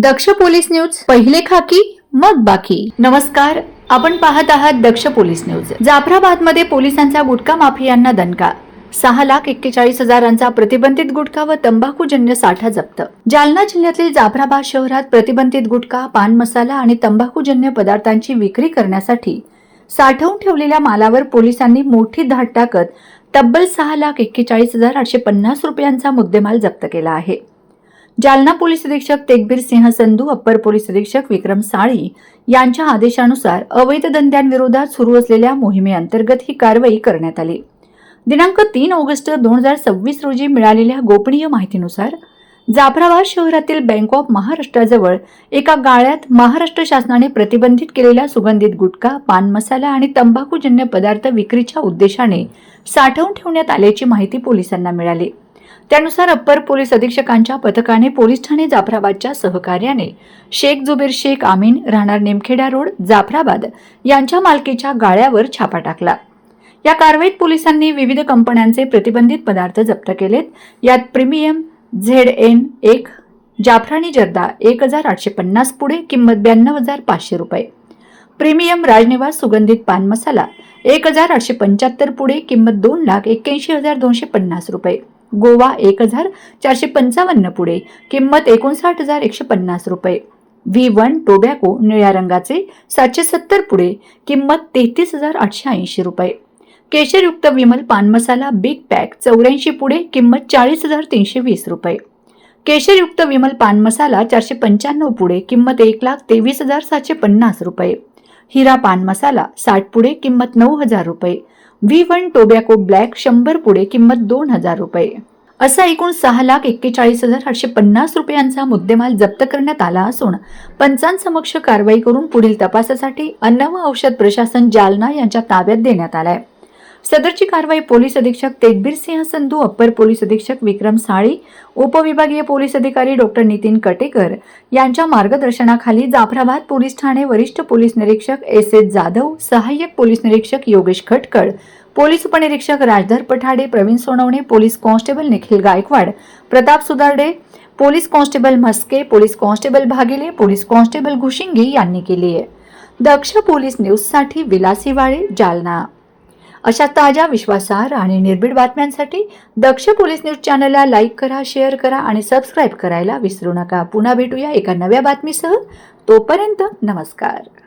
दक्ष police news, पहिले खाकी मग बाकी. नमस्कार, आपण पाहत आहात दक्ष पोलीस न्यूज. जाफराबाद मध्ये पोलिसांचा गुटखा माफियांना दणका. 6,41,000 प्रतिबंधित गुटखा व तंबाखूजन्य साठा जप्त. जालना जिल्ह्यातील जाफराबाद शहरात प्रतिबंधित गुटखा, पान मसाला आणि तंबाखूजन्य पदार्थांची विक्री करण्यासाठी साठवून ठेवलेल्या मालावर पोलिसांनी मोठी धाड टाकत तब्बल 6,41,850 रुपयांचा मुद्देमाल जप्त केला आहे. जालना पोलीस अधीक्षक तेगबीर सिंह संधू, अप्पर पोलीस अधीक्षक विक्रम साळी यांच्या आदेशानुसार अवैध धंद्यांविरोधात सुरू असलेल्या मोहिमेअंतर्गत ही कारवाई करण्यात आली. दिनांक 3 ऑगस्ट 2026 रोजी मिळालेल्या गोपनीय माहितीनुसार जाफराबाद शहरातील बँक ऑफ महाराष्ट्राजवळ एका गाळ्यात महाराष्ट्र शासनाने प्रतिबंधित केलेला सुगंधित गुटखा, पान मसाला आणि तंबाखूजन्य पदार्थ विक्रीच्या उद्देशाने साठवून ठेवण्यात आल्याची माहिती पोलिसांना मिळाली. त्यानुसार अप्पर पोलीस अधीक्षकांच्या पथकाने पोलीस ठाणे जाफराबादच्या सहकार्याने शेख जुबेर शेख आमीन, राहणार निमखेडा रोड, जाफराबाद यांच्या मालकीच्या गाळ्यावर छापा टाकला. या कारवाईत पोलिसांनी विविध कंपन्यांचे प्रतिबंधित पदार्थ जप्त केलेत. यात प्रीमियम ZN1 जाफरानी जर्दा 1,850 पुढे, किंमत 92,500 रुपये. प्रीमियम राजनिवास सुगंधित पान मसाला 1,875 पुढे, किंमत 2,81,250 रुपये. गोवा 1,455 पुढे, किंमत 59,150 रुपये. V1 टोबॅको निळ्या रंगाचे 770 पुढे, किंमत 33,880 रुपये. केशरयुक्त विमल पान मसाला बिग पॅक 84 पुढे, किंमत 40,320 रुपये. केशरयुक्त विमल पान मसाला 495 पुढे, किंमत 1,23,750 रुपये. हिरा पान मसाला 60 पुढे, किंमत 9,000 रुपये. V1 टोबॅको ब्लॅक 100 पुढे, किंमत 2,000 रुपये. असा एकूण 6,41,850 रुपयांचा मुद्देमाल जप्त करण्यात आला असून पंचांसमक्ष कारवाई करून पुढील तपासासाठी अन्न व औषध प्रशासन जालना यांच्या ताब्यात देण्यात आलाय. सदरची कारवाई पोलीस अधीक्षक तेगबीर सिंह संधू, अप्पर पोलीस अधीक्षक विक्रम साळी, उपविभागीय पोलीस अधिकारी डॉक्टर नितीन कटेकर यांच्या मार्गदर्शनाखाली जाफराबाद पोलीस ठाणे वरिष्ठ पोलीस निरीक्षक SS जाधव, सहाय्यक पोलीस निरीक्षक योगेश खटकळ, पोलीस उपनिरीक्षक Rajdhar Pathade, Pravin Sonawane, police constable Nikhil Gaikwad, Pratap Sudarde, police constable Mhaske, police constable Bhagile, police constable Ghushingi यांनी केली आहे. दक्ष पोलीस न्यूज साठी विलास हिवाळे, जालना. अशा ताज्या, विश्वासार्ह आणि निर्भीड बातम्यांसाठी दक्ष पोलीस न्यूज चॅनलला लाईक करा, शेअर करा आणि सबस्क्राईब करायला विसरू नका. पुन्हा भेटूया एका नव्या बातमीसह. तोपर्यंत नमस्कार.